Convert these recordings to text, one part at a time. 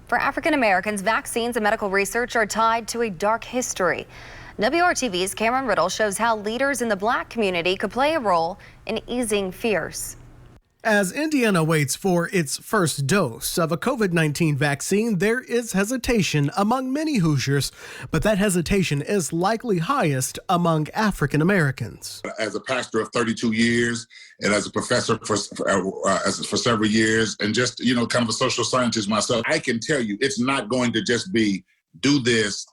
For African Americans, vaccines and medical research are tied to a dark history. WRTV's Cameron Riddle shows how leaders in the Black community could play a role in easing fears. As Indiana waits for its first dose of a COVID-19 vaccine, there is hesitation among many Hoosiers, but that hesitation is likely highest among African Americans. As a pastor of 32 years and as a professor for several years and just, kind of a social scientist myself, I can tell you it's not going to just be do this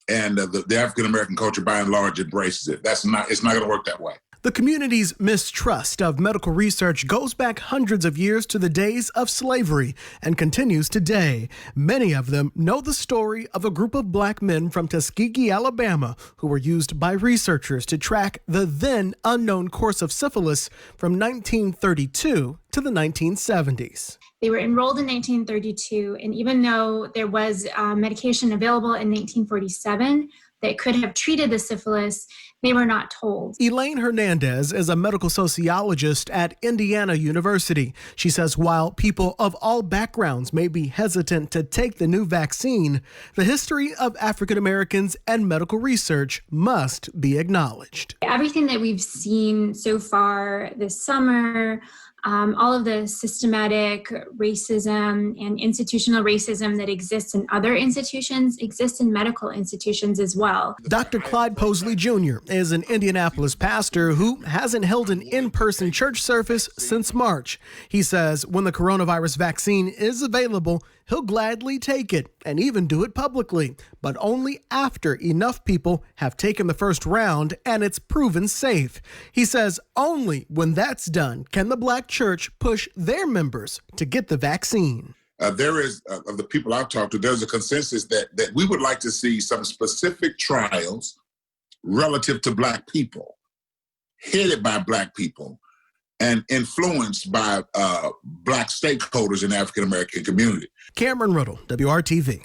and the African American culture by and large embraces it. It's not going to work that way. The community's mistrust of medical research goes back hundreds of years to the days of slavery and continues today. Many of them know the story of a group of Black men from Tuskegee, Alabama, who were used by researchers to track the then unknown course of syphilis from 1932 to the 1970s. They were enrolled in 1932, and even though there was medication available in 1947 that could have treated the syphilis, they were not told. Elaine Hernandez is a medical sociologist at Indiana University. She says while people of all backgrounds may be hesitant to take the new vaccine, the history of African Americans and medical research must be acknowledged. Everything that we've seen so far this summer, all of the systematic racism and institutional racism that exists in other institutions exists in medical institutions as well. Dr. Clyde Posley Jr. is an Indianapolis pastor who hasn't held an in-person church service since March. He says when the coronavirus vaccine is available, he'll gladly take it and even do it publicly, but only after enough people have taken the first round and it's proven safe. He says only when that's done can the Black church push their members to get the vaccine. There is, of the people I've talked to, there's a consensus that we would like to see some specific trials relative to Black people, headed by Black people, and influenced by Black stakeholders in the African American community. Cameron Riddle, WRTV.